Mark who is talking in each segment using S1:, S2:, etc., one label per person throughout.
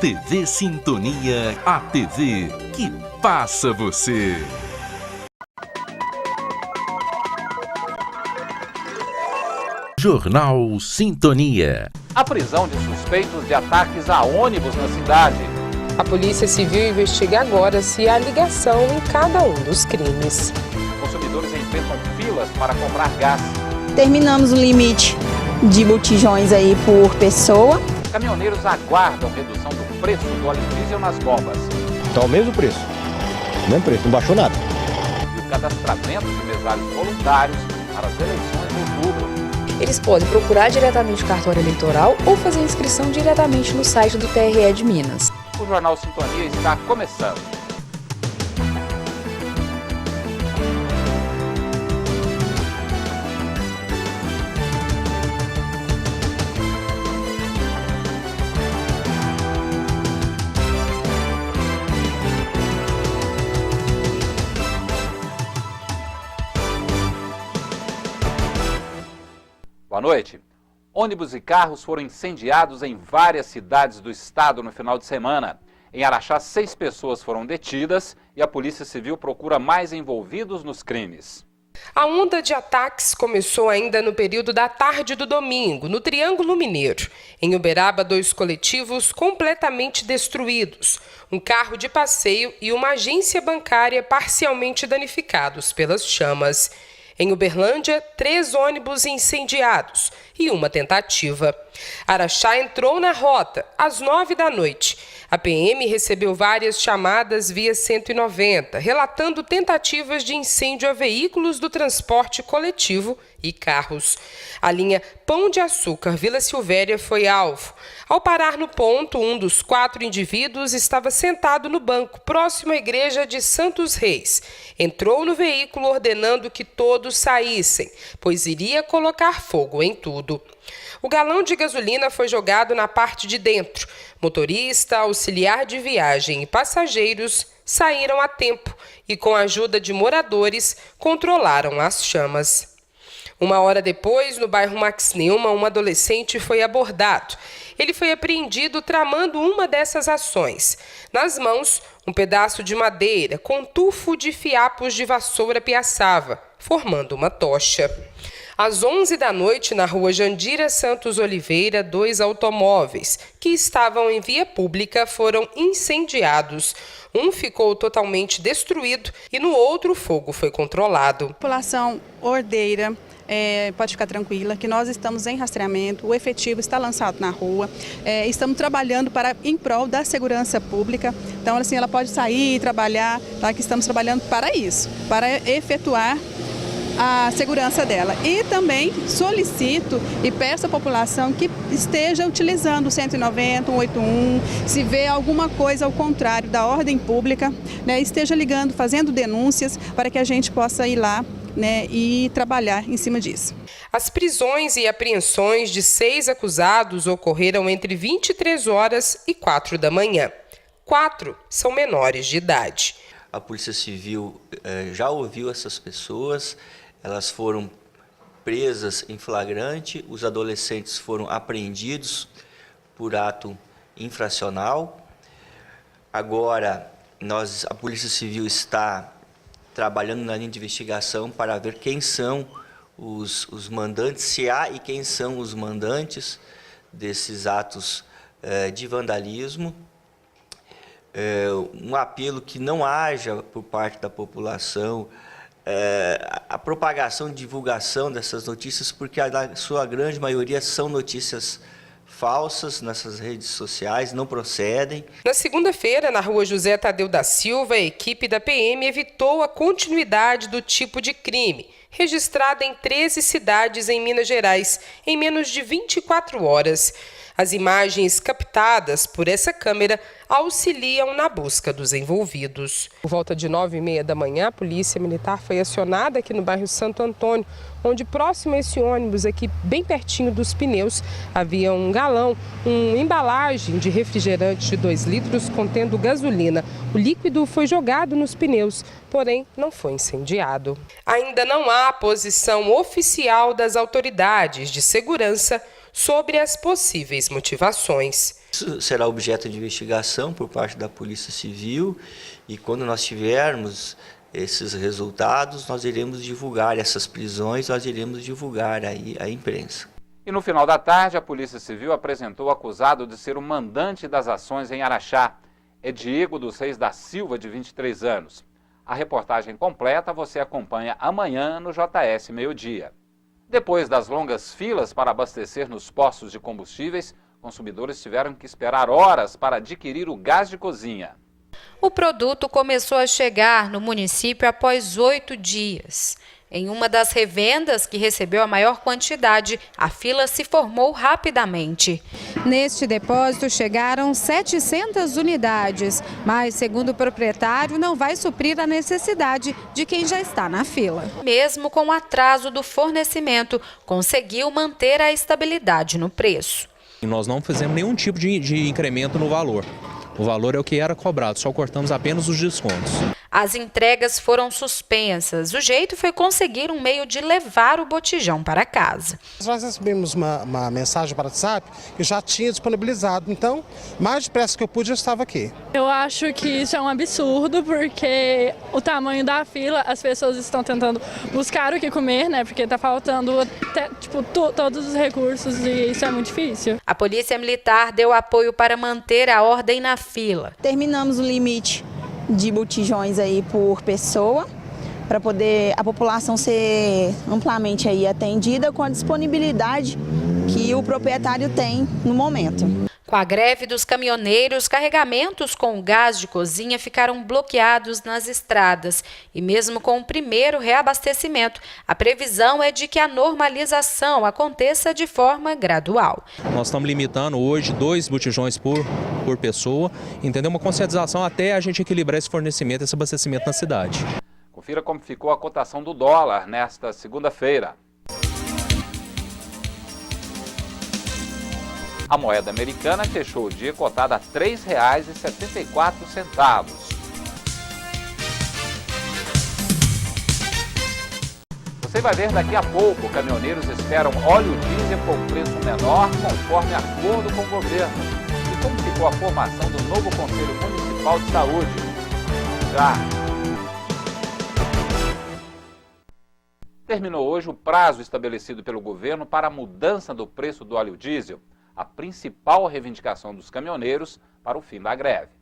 S1: TV Sintonia, a TV que passa você. Jornal Sintonia.
S2: A prisão de suspeitos de ataques a ônibus na cidade.
S3: A Polícia Civil investiga agora se há ligação em cada um dos crimes.
S2: Consumidores enfrentam filas para comprar gás.
S4: Terminamos o limite de botijões aí por pessoa.
S2: Caminhoneiros aguardam redução do preço do óleo diesel nas bombas.
S5: Está o mesmo preço, não baixou nada.
S2: E o cadastramento de mesários voluntários para as eleições de outubro.
S6: Eles podem procurar diretamente o cartório eleitoral ou fazer inscrição diretamente no site do TRE de Minas.
S2: O Jornal Sintonia está começando. Boa noite. Ônibus e carros foram incendiados em várias cidades do estado no final de semana. Em Araxá, 6 pessoas foram detidas e a Polícia Civil procura mais envolvidos nos crimes.
S3: A onda de ataques começou ainda no período da tarde do domingo, no Triângulo Mineiro. Em Uberaba, 2 coletivos completamente destruídos, um carro de passeio e uma agência bancária parcialmente danificados pelas chamas. Em Uberlândia, 3 ônibus incendiados e uma tentativa. Araxá entrou na rota às 9 da noite. A PM recebeu várias chamadas via 190, relatando tentativas de incêndio a veículos do transporte coletivo e carros. A linha Pão de Açúcar Vila Silvéria foi alvo. Ao parar no ponto, um dos 4 indivíduos estava sentado no banco próximo à igreja de Santos Reis. Entrou no veículo ordenando que todos saíssem, pois iria colocar fogo em tudo. O galão de gasolina foi jogado na parte de dentro. Motorista, auxiliar de viagem e passageiros saíram a tempo e, com a ajuda de moradores, controlaram as chamas. 1 hora depois, no bairro Max Neumann, um adolescente foi abordado. Ele foi apreendido tramando uma dessas ações. Nas mãos, um pedaço de madeira com tufo de fiapos de vassoura piaçava, formando uma tocha. Às 11 da noite, na rua Jandira Santos Oliveira, 2 automóveis que estavam em via pública foram incendiados. Um ficou totalmente destruído e no outro o fogo foi controlado.
S4: A população ordeira pode ficar tranquila que nós estamos em rastreamento, o efetivo está lançado na rua, estamos trabalhando em prol da segurança pública. Então, assim, ela pode sair e trabalhar, tá? Que estamos trabalhando para isso, para efetuar a segurança dela. E também solicito e peço à população que esteja utilizando o 190, 181, se vê alguma coisa ao contrário da ordem pública, né, esteja ligando, fazendo denúncias para que a gente possa ir lá, né, e trabalhar em cima disso.
S3: As prisões e apreensões de 6 acusados ocorreram entre 23 horas e 4 da manhã. 4 são menores de idade.
S7: A Polícia Civil já ouviu essas pessoas, elas foram presas em flagrante, os adolescentes foram apreendidos por ato infracional. Agora, a Polícia Civil está trabalhando na linha de investigação para ver quem são os mandantes, se há e quem são os mandantes desses atos de vandalismo. Um apelo que não haja por parte da população a propagação e divulgação dessas notícias, porque a sua grande maioria são notícias falsas nessas redes sociais, não procedem.
S3: Na segunda-feira, na rua José Tadeu da Silva, a equipe da PM evitou a continuidade do tipo de crime, registrada em 13 cidades em Minas Gerais, em menos de 24 horas. As imagens captadas por essa câmera auxiliam na busca dos envolvidos. Por volta de 9h30 da manhã, a Polícia Militar foi acionada aqui no bairro Santo Antônio, onde próximo a esse ônibus, aqui bem pertinho dos pneus, havia um galão, uma embalagem de refrigerante de 2 litros contendo gasolina. O líquido foi jogado nos pneus, porém não foi incendiado. Ainda não há posição oficial das autoridades de segurança sobre as possíveis motivações.
S7: Isso será objeto de investigação por parte da Polícia Civil e quando nós tivermos esses resultados, nós iremos divulgar essas prisões, nós iremos divulgar aí à imprensa.
S2: E no final da tarde, a Polícia Civil apresentou o acusado de ser o mandante das ações em Araxá. É Diego dos Reis da Silva, de 23 anos. A reportagem completa você acompanha amanhã no JS Meio-Dia. Depois das longas filas para abastecer nos postos de combustíveis, consumidores tiveram que esperar horas para adquirir o gás de cozinha.
S8: O produto começou a chegar no município após 8 dias. Em uma das revendas que recebeu a maior quantidade, a fila se formou rapidamente.
S9: Neste depósito chegaram 700 unidades, mas, segundo o proprietário, não vai suprir a necessidade de quem já está na fila.
S8: Mesmo com o atraso do fornecimento, conseguiu manter a estabilidade no preço.
S10: Nós não fizemos nenhum tipo de incremento no valor. O valor é o que era cobrado, só cortamos apenas os descontos.
S8: As entregas foram suspensas. O jeito foi conseguir um meio de levar o botijão para casa.
S11: Nós recebemos uma mensagem para o WhatsApp que já tinha disponibilizado, então, mais depressa que eu pude, eu estava aqui.
S12: Eu acho que isso é um absurdo, porque o tamanho da fila, as pessoas estão tentando buscar o que comer, né? Porque está faltando até, todos os recursos e isso é muito difícil.
S8: A Polícia Militar deu apoio para manter a ordem na fila.
S13: Terminamos o limite de botijões aí por pessoa, para poder a população ser amplamente aí atendida com a disponibilidade que o proprietário tem no momento.
S8: Com a greve dos caminhoneiros, carregamentos com gás de cozinha ficaram bloqueados nas estradas. E mesmo com o primeiro reabastecimento, a previsão é de que a normalização aconteça de forma gradual.
S10: Nós estamos limitando hoje 2 botijões por pessoa, entendeu? Uma conscientização até a gente equilibrar esse fornecimento, esse abastecimento na cidade.
S2: Confira como ficou a cotação do dólar nesta segunda-feira. A moeda americana fechou o dia cotada a R$ 3,74. Você vai ver daqui a pouco, caminhoneiros esperam óleo diesel com preço menor conforme acordo com o governo. E como ficou a formação do novo Conselho Municipal de Saúde? Já! Terminou hoje o prazo estabelecido pelo governo para a mudança do preço do óleo diesel, a principal reivindicação dos caminhoneiros para o fim da greve.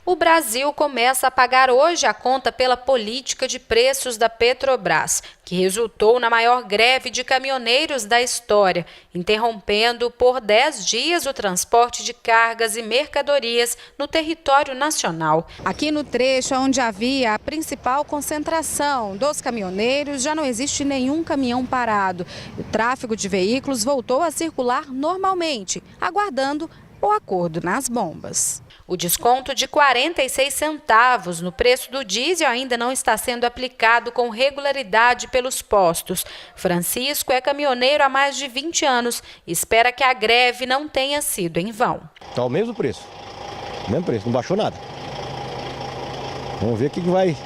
S8: O Brasil começa a pagar hoje a conta pela política de preços da Petrobras, que resultou na maior greve de caminhoneiros da história, interrompendo por 10 dias o transporte de cargas e mercadorias no território nacional.
S9: Aqui no trecho onde havia a principal concentração dos caminhoneiros, já não existe nenhum caminhão parado. O tráfego de veículos voltou a circular normalmente, aguardando o acordo nas bombas.
S8: O desconto de 46 centavos no preço do diesel ainda não está sendo aplicado com regularidade pelos postos. Francisco é caminhoneiro há mais de 20 anos e espera que a greve não tenha sido em vão.
S5: Está o mesmo preço, não baixou nada. Vamos ver o que vai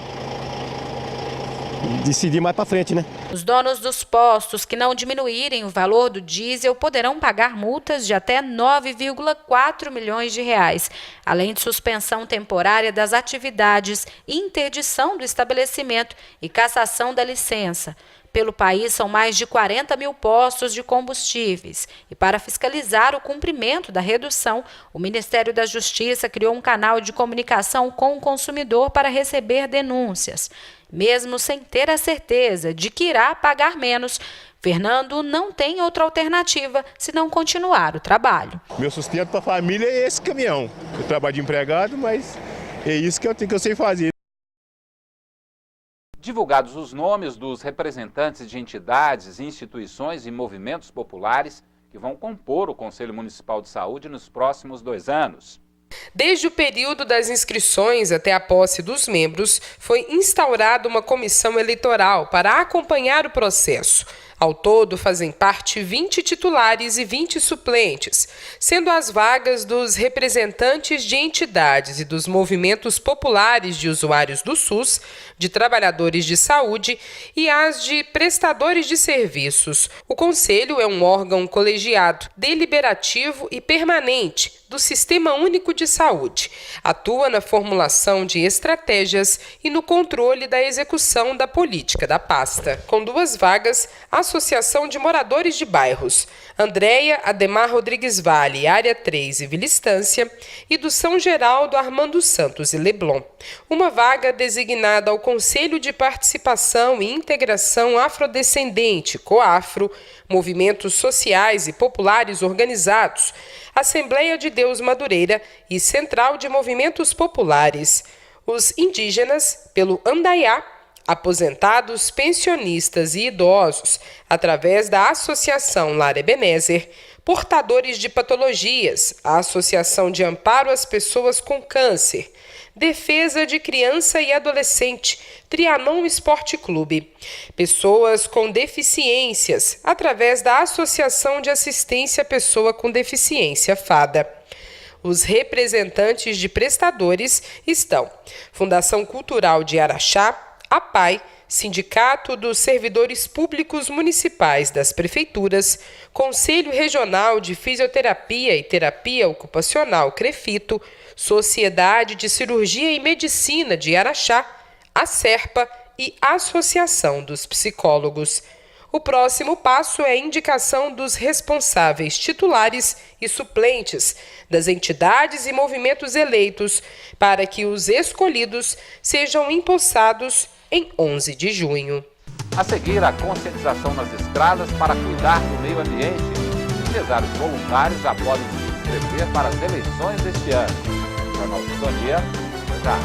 S5: decidir mais para frente, né?
S8: Os donos dos postos que não diminuírem o valor do diesel poderão pagar multas de até 9,4 milhões de reais, além de suspensão temporária das atividades, interdição do estabelecimento e cassação da licença. Pelo país, são mais de 40 mil postos de combustíveis. E para fiscalizar o cumprimento da redução, o Ministério da Justiça criou um canal de comunicação com o consumidor para receber denúncias. Mesmo sem ter a certeza de que irá pagar menos, Fernando não tem outra alternativa senão continuar o trabalho.
S14: Meu sustento para a família é esse caminhão. Eu trabalho de empregado, mas é isso que eu sei fazer.
S2: Divulgados os nomes dos representantes de entidades, instituições e movimentos populares que vão compor o Conselho Municipal de Saúde nos próximos 2 anos.
S3: Desde o período das inscrições até a posse dos membros, foi instaurada uma comissão eleitoral para acompanhar o processo. Ao todo, fazem parte 20 titulares e 20 suplentes, sendo as vagas dos representantes de entidades e dos movimentos populares de usuários do SUS, de trabalhadores de saúde e as de prestadores de serviços. O Conselho é um órgão colegiado, deliberativo e permanente do Sistema Único de Saúde. Atua na formulação de estratégias e no controle da execução da política da pasta. Com 2 vagas, a Associação de Moradores de Bairros, Andréia Ademar Rodrigues Vale, Área 3 e Vila Estância, e do São Geraldo Armando Santos e Leblon. Uma vaga designada ao Conselho de Participação e Integração Afrodescendente, COAFRO, Movimentos Sociais e Populares Organizados, Assembleia de Deus Madureira e Central de Movimentos Populares. Os indígenas, pelo Andaiá, aposentados, pensionistas e idosos, através da Associação Lar Ebenezer, portadores de patologias, a Associação de Amparo às Pessoas com Câncer, Defesa de Criança e Adolescente, Trianon Esporte Clube, pessoas com deficiências, através da Associação de Assistência à Pessoa com Deficiência, FADA. Os representantes de prestadores estão Fundação Cultural de Araxá, APAI, Sindicato dos Servidores Públicos Municipais das Prefeituras, Conselho Regional de Fisioterapia e Terapia Ocupacional, CREFITO, Sociedade de Cirurgia e Medicina de Araxá, a SERPA e Associação dos Psicólogos. O próximo passo é a indicação dos responsáveis titulares e suplentes das entidades e movimentos eleitos para que os escolhidos sejam empossados em 11 de junho.
S2: A seguir, a conscientização nas estradas para cuidar do meio ambiente. Empresários voluntários já podem se inscrever para as eleições deste ano. Jornal Sintonia, já.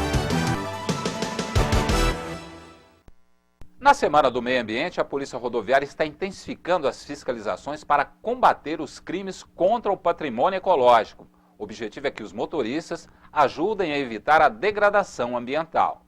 S2: Na Semana do Meio Ambiente, a Polícia Rodoviária está intensificando as fiscalizações para combater os crimes contra o patrimônio ecológico. O objetivo é que os motoristas ajudem a evitar a degradação ambiental.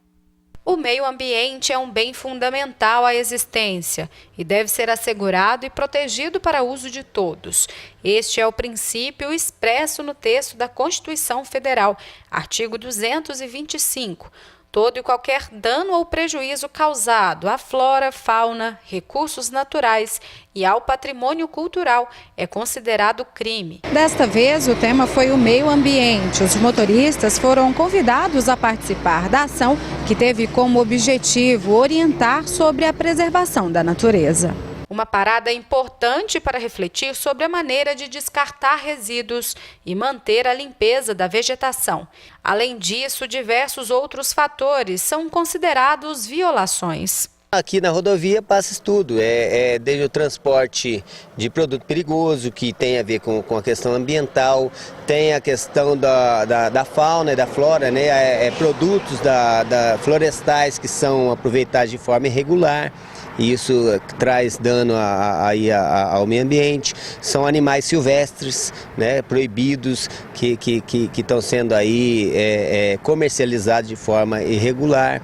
S8: O meio ambiente é um bem fundamental à existência e deve ser assegurado e protegido para uso de todos. Este é o princípio expresso no texto da Constituição Federal, artigo 225. Todo e qualquer dano ou prejuízo causado à flora, fauna, recursos naturais e ao patrimônio cultural é considerado crime.
S9: Desta vez, o tema foi o meio ambiente. Os motoristas foram convidados a participar da ação, que teve como objetivo orientar sobre a preservação da natureza.
S8: Uma parada importante para refletir sobre a maneira de descartar resíduos e manter a limpeza da vegetação. Além disso, diversos outros fatores são considerados violações.
S15: Aqui na rodovia passa isso tudo, desde o transporte de produto perigoso, que tem a ver com a questão ambiental, tem a questão da fauna e da flora, né? Produtos florestais que são aproveitados de forma irregular. Isso traz dano ao meio ambiente. São animais silvestres, né, proibidos, que estão sendo aí comercializados de forma irregular.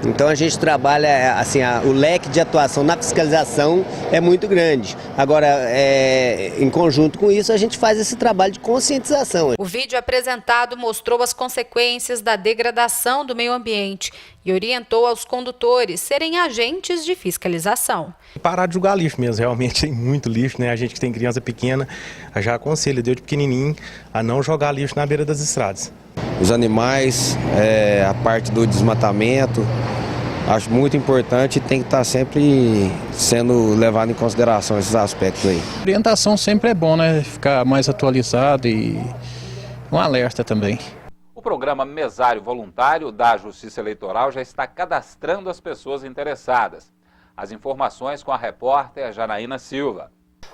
S15: Então a gente trabalha, assim, o leque de atuação na fiscalização é muito grande. Agora, em conjunto com isso, a gente faz esse trabalho de conscientização.
S8: O vídeo apresentado mostrou as consequências da degradação do meio ambiente e orientou aos condutores serem agentes de fiscalização.
S16: Parar de jogar lixo mesmo, realmente tem muito lixo, né? A gente que tem criança pequena, já aconselha, desde pequenininho, a não jogar lixo na beira das estradas.
S5: Os animais, a parte do desmatamento, acho muito importante e tem que estar sempre sendo levado em consideração esses aspectos aí.
S17: Orientação sempre é bom, né? Ficar mais atualizado e um alerta também.
S2: O programa Mesário Voluntário da Justiça Eleitoral já está cadastrando as pessoas interessadas. As informações com a repórter Janaína Silva.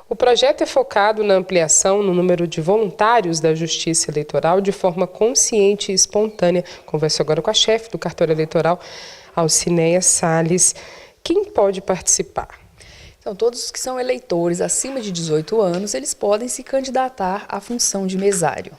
S3: O projeto é focado na ampliação no número de voluntários da Justiça Eleitoral de forma consciente e espontânea. Converso agora com a chefe do cartório eleitoral, Alcineia Salles. Quem pode participar?
S6: Então, todos os que são eleitores acima de 18 anos, eles podem se candidatar à função de mesário.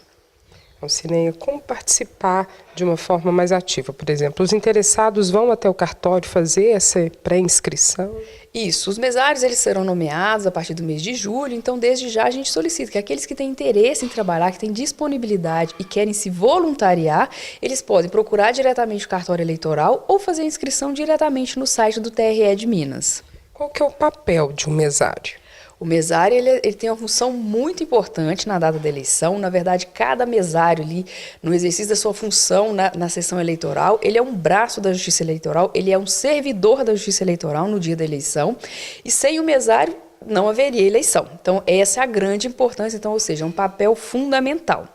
S3: Alcineia, como participar de uma forma mais ativa? Por exemplo, os interessados vão até o cartório fazer essa pré-inscrição?
S6: Isso, os mesários eles serão nomeados a partir do mês de julho, então desde já a gente solicita que aqueles que têm interesse em trabalhar, que têm disponibilidade e querem se voluntariar, eles podem procurar diretamente o cartório eleitoral ou fazer a inscrição diretamente no site do TRE de Minas.
S3: Qual que é o papel de um mesário?
S6: O mesário ele tem uma função muito importante na data da eleição. Na verdade, cada mesário ali, no exercício da sua função na sessão eleitoral, ele é um braço da Justiça Eleitoral, ele é um servidor da Justiça Eleitoral no dia da eleição. E sem o mesário, não haveria eleição. Então, essa é a grande importância, então, ou seja, é um papel fundamental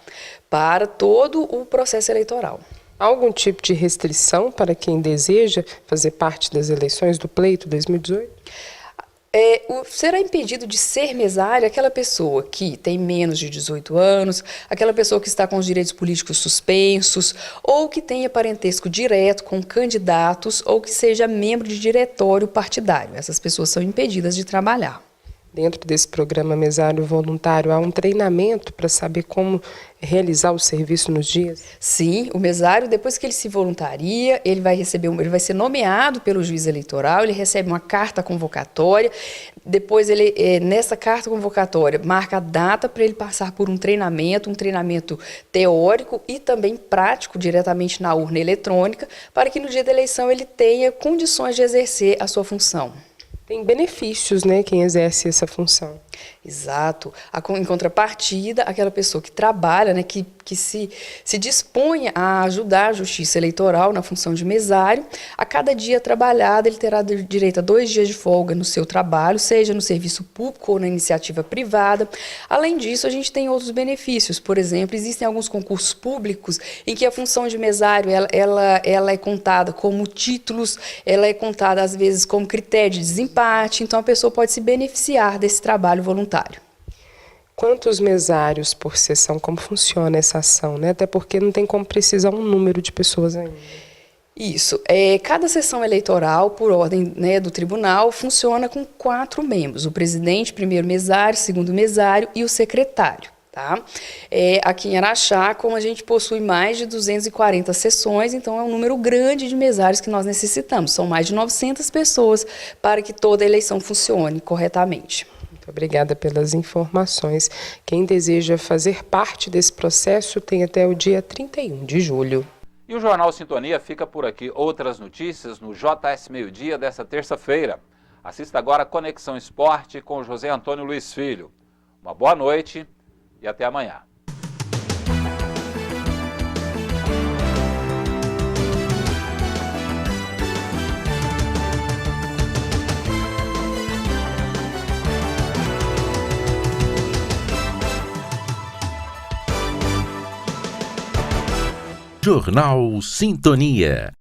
S6: para todo o processo eleitoral.
S3: Há algum tipo de restrição para quem deseja fazer parte das eleições do pleito 2018?
S6: Será impedido de ser mesário aquela pessoa que tem menos de 18 anos, aquela pessoa que está com os direitos políticos suspensos, ou que tenha parentesco direto com candidatos, ou que seja membro de diretório partidário. Essas pessoas são impedidas de trabalhar.
S3: Dentro desse programa Mesário Voluntário, há um treinamento para saber como realizar o serviço nos dias?
S6: Sim, o mesário, depois que ele se voluntaria, ele vai ser nomeado pelo juiz eleitoral, ele recebe uma carta convocatória, depois nessa carta convocatória, marca a data para ele passar por um treinamento teórico e também prático, diretamente na urna eletrônica, para que no dia da eleição ele tenha condições de exercer a sua função.
S3: Tem benefícios, né, quem exerce essa função.
S6: Exato. Em contrapartida, aquela pessoa que trabalha, né, que se dispõe a ajudar a Justiça Eleitoral na função de mesário, a cada dia trabalhado ele terá direito a 2 dias de folga no seu trabalho, seja no serviço público ou na iniciativa privada. Além disso, a gente tem outros benefícios. Por exemplo, existem alguns concursos públicos em que a função de mesário ela é contada como títulos, ela é contada às vezes como critério de desempate, então a pessoa pode se beneficiar desse trabalho voluntário.
S3: Quantos mesários por sessão? Como funciona essa ação, né? Até porque não tem como precisar um número de pessoas ainda.
S6: Isso. Cada sessão eleitoral, por ordem, né, do tribunal, funciona com 4 membros. O presidente, primeiro mesário, segundo mesário e o secretário. Tá? Aqui em Araxá, como a gente possui mais de 240 sessões, então é um número grande de mesários que nós necessitamos. São mais de 900 pessoas para que toda a eleição funcione corretamente.
S3: Muito obrigada pelas informações. Quem deseja fazer parte desse processo tem até o dia 31 de julho.
S2: E o Jornal Sintonia fica por aqui. Outras notícias no JS Meio Dia desta terça-feira. Assista agora a Conexão Esporte com José Antônio Luiz Filho. Uma boa noite e até amanhã.
S1: Jornal Sintonia.